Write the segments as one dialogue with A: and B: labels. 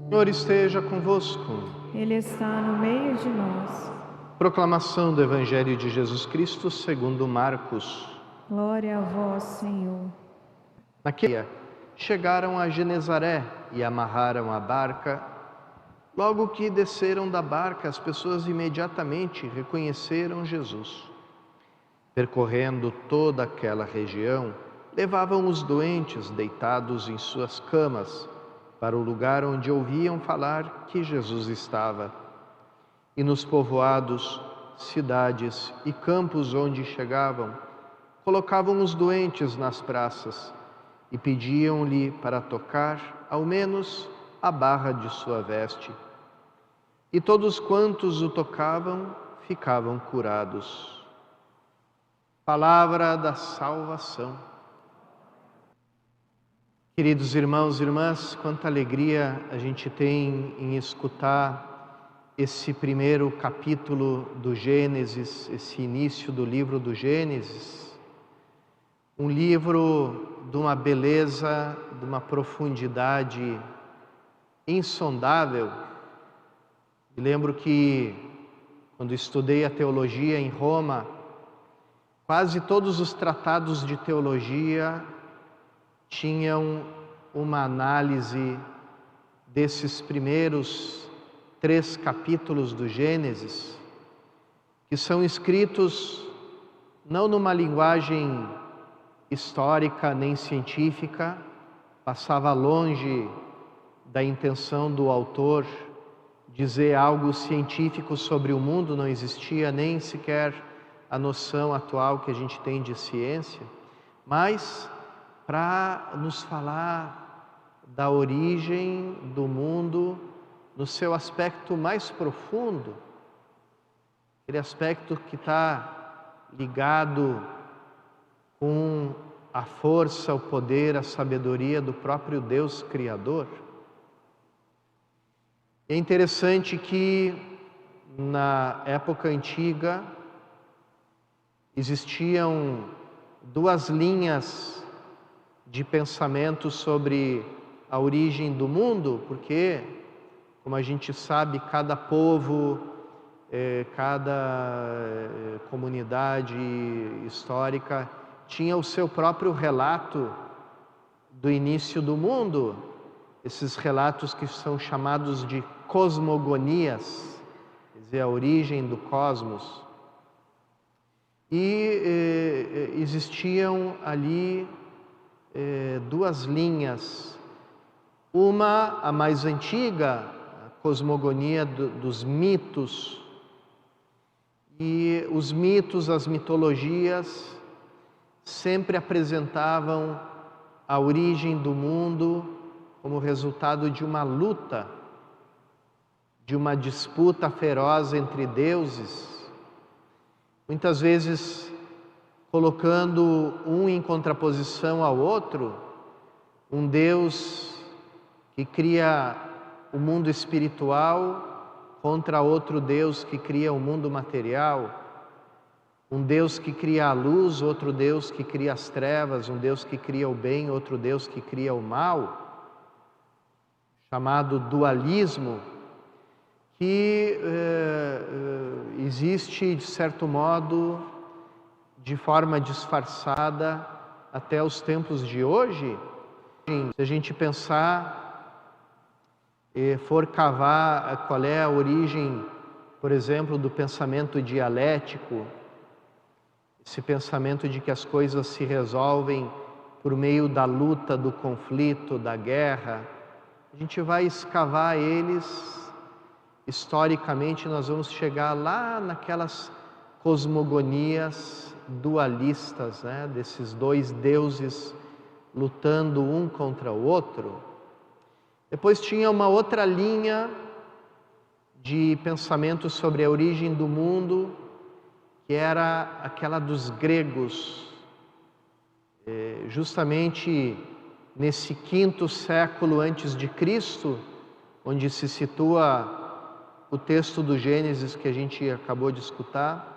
A: Senhor esteja convosco.
B: Ele está no meio de nós.
A: Proclamação do Evangelho de Jesus Cristo segundo Marcos.
B: Glória a vós, Senhor.
A: Naquele dia, chegaram a Genezaré e amarraram a barca. Logo que desceram da barca, as pessoas imediatamente reconheceram Jesus. Percorrendo toda aquela região, levavam os doentes deitados em suas camas para o lugar onde ouviam falar que Jesus estava. E nos povoados, cidades e campos onde chegavam, colocavam os doentes nas praças e pediam-lhe para tocar, ao menos, a barra de sua veste. E todos quantos o tocavam, ficavam curados. Palavra da salvação. Queridos irmãos e irmãs, quanta alegria a gente tem em escutar esse primeiro capítulo do Gênesis, esse início do livro do Gênesis. Um livro de uma beleza, de uma profundidade insondável. Me lembro que, quando estudei a teologia em Roma, quase todos os tratados de teologia tinham uma análise desses primeiros 3 capítulos do Gênesis, que são escritos não numa linguagem histórica nem científica, passava longe da intenção do autor dizer algo científico sobre o mundo, não existia nem sequer a noção atual que a gente tem de ciência, mas para nos falar da origem do mundo no seu aspecto mais profundo, aquele aspecto que está ligado com a força, o poder, a sabedoria do próprio Deus Criador. É interessante que na época antiga existiam 2 linhas de pensamento sobre a origem do mundo, porque, como a gente sabe, cada povo, cada comunidade histórica tinha o seu próprio relato do início do mundo, esses relatos que são chamados de cosmogonias, quer dizer, a origem do cosmos. E existiam ali 2 linhas, uma, a mais antiga, a cosmogonia dos mitos, e os mitos, as mitologias, sempre apresentavam a origem do mundo como resultado de uma luta, de uma disputa feroz entre deuses, muitas vezes colocando um em contraposição ao outro, um Deus que cria o mundo espiritual contra outro Deus que cria o mundo material, um Deus que cria a luz, outro Deus que cria as trevas, um Deus que cria o bem, outro Deus que cria o mal, chamado dualismo, que existe, de certo modo, de forma disfarçada até os tempos de hoje. Se a gente pensar e for cavar qual é a origem, por exemplo, do pensamento dialético, esse pensamento de que as coisas se resolvem por meio da luta, do conflito, da guerra, a gente vai escavar eles, historicamente nós vamos chegar lá naquelas cosmogonias dualistas, né? Desses 2 deuses lutando um contra o outro. Depois tinha uma outra linha de pensamento sobre a origem do mundo, que era aquela dos gregos, justamente nesse 5º século antes de Cristo, onde se situa o texto do Gênesis que a gente acabou de escutar.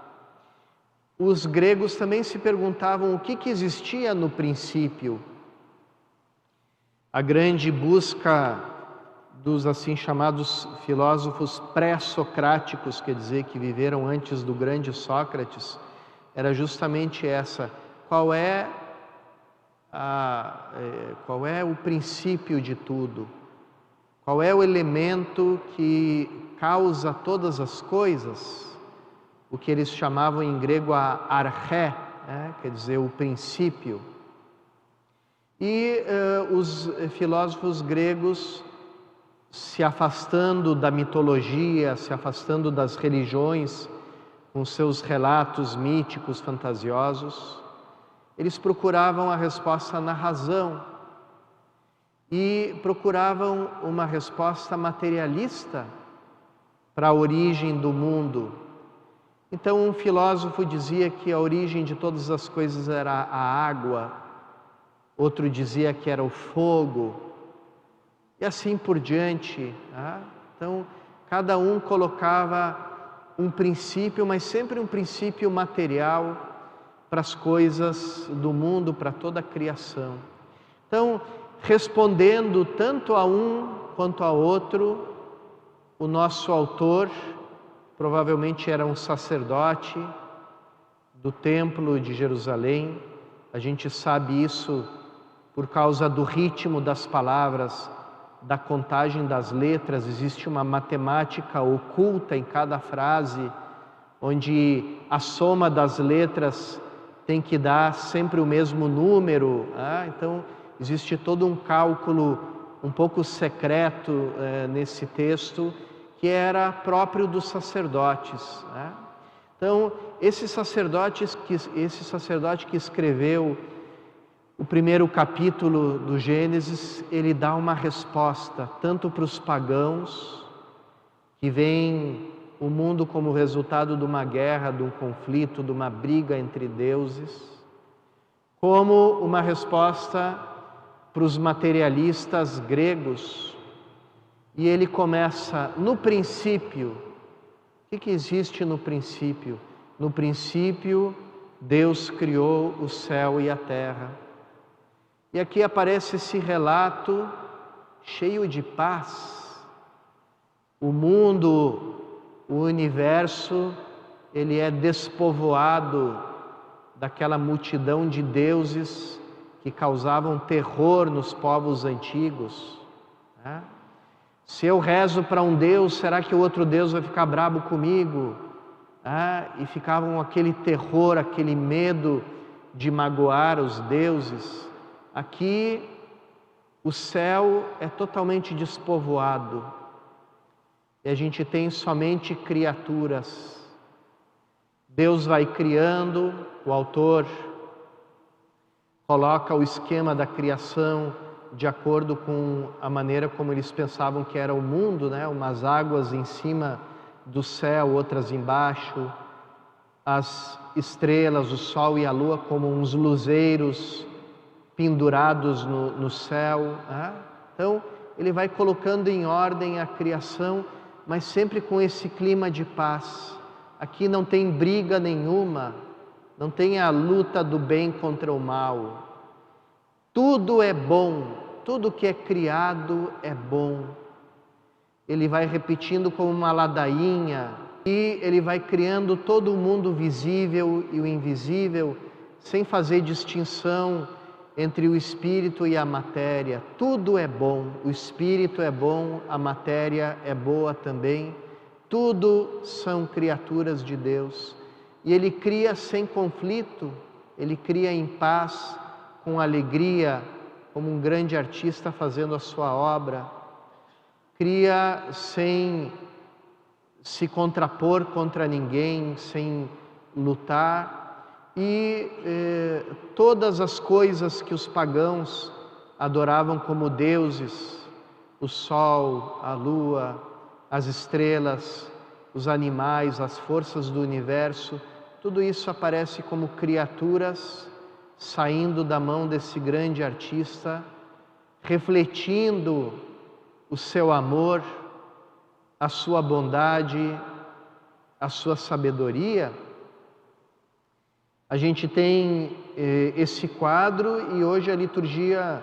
A: Os gregos também se perguntavam o que existia no princípio. A grande busca dos assim chamados filósofos pré-socráticos, quer dizer, que viveram antes do grande Sócrates, era justamente essa: qual é o princípio de tudo? Qual é o elemento que causa todas as coisas? O que eles chamavam em grego a arché, quer dizer, o princípio. E os filósofos gregos, se afastando da mitologia, se afastando das religiões, com seus relatos míticos, fantasiosos, eles procuravam a resposta na razão e procuravam uma resposta materialista para a origem do mundo. Então, um filósofo dizia que a origem de todas as coisas era a água, outro dizia que era o fogo, e assim por diante. Então, cada um colocava um princípio, mas sempre um princípio material para as coisas do mundo, para toda a criação. Então, respondendo tanto a um quanto a outro, o nosso autor provavelmente era um sacerdote do Templo de Jerusalém. A gente sabe isso por causa do ritmo das palavras, da contagem das letras. Existe uma matemática oculta em cada frase, onde a soma das letras tem que dar sempre o mesmo número. Então, existe todo um cálculo um pouco secreto nesse texto, que era próprio dos sacerdotes. Então, esse sacerdote que escreveu o primeiro capítulo do Gênesis, ele dá uma resposta tanto para os pagãos, que veem o mundo como resultado de uma guerra, de um conflito, de uma briga entre deuses, como uma resposta para os materialistas gregos. E ele começa no princípio. O que existe no princípio? No princípio, Deus criou o céu e a terra. E aqui aparece esse relato cheio de paz. O mundo, o universo, ele é despovoado daquela multidão de deuses que causavam terror nos povos antigos. Se eu rezo para um Deus, será que o outro Deus vai ficar bravo comigo? E ficavam aquele terror, aquele medo de magoar os deuses. Aqui, o céu é totalmente despovoado e a gente tem somente criaturas. Deus vai criando, o autor coloca o esquema da criação de acordo com a maneira como eles pensavam que era o mundo, umas águas em cima do céu, outras embaixo, as estrelas, o sol e a lua como uns luzeiros pendurados no céu. Então, ele vai colocando em ordem a criação, mas sempre com esse clima de paz. Aqui não tem briga nenhuma, não tem a luta do bem contra o mal. Tudo é bom, tudo que é criado é bom. Ele vai repetindo como uma ladainha e ele vai criando todo o mundo visível e o invisível, sem fazer distinção entre o espírito e a matéria. Tudo é bom, o espírito é bom, a matéria é boa também. Tudo são criaturas de Deus. E ele cria sem conflito, ele cria em paz, com alegria, como um grande artista fazendo a sua obra. Cria sem se contrapor contra ninguém, sem lutar. E todas as coisas que os pagãos adoravam como deuses, o sol, a lua, as estrelas, os animais, as forças do universo, tudo isso aparece como criaturas saindo da mão desse grande artista, refletindo o seu amor, a sua bondade, a sua sabedoria. A gente tem esse quadro e hoje a liturgia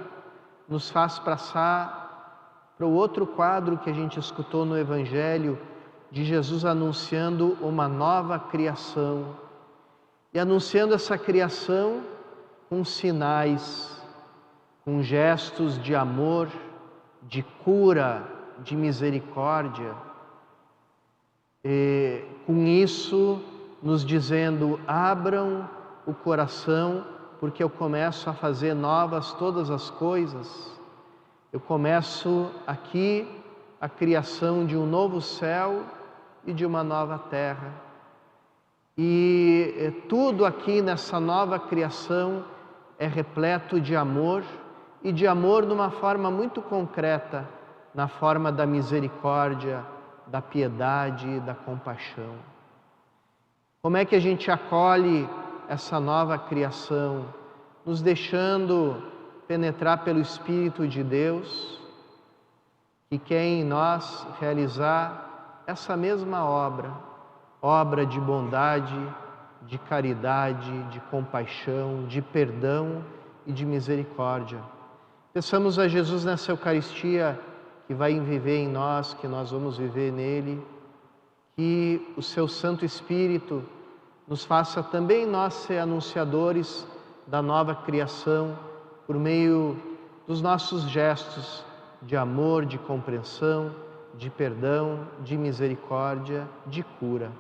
A: nos faz para o outro quadro que a gente escutou no Evangelho, de Jesus anunciando uma nova criação. E anunciando essa criação com sinais, com gestos de amor, de cura, de misericórdia. E com isso, nos dizendo: abram o coração, porque eu começo a fazer novas todas as coisas. Eu começo aqui a criação de um novo céu e de uma nova terra. E tudo aqui nessa nova criação é repleto de amor, e de amor de uma forma muito concreta, na forma da misericórdia, da piedade, da compaixão. Como é que a gente acolhe essa nova criação? Nos deixando penetrar pelo Espírito de Deus, que quer em nós realizar essa mesma obra de bondade, de caridade, de compaixão, de perdão e de misericórdia. Peçamos a Jesus nessa Eucaristia que vai viver em nós, que nós vamos viver nele, que o seu Santo Espírito nos faça também nós ser anunciadores da nova criação, por meio dos nossos gestos de amor, de compreensão, de perdão, de misericórdia, de cura.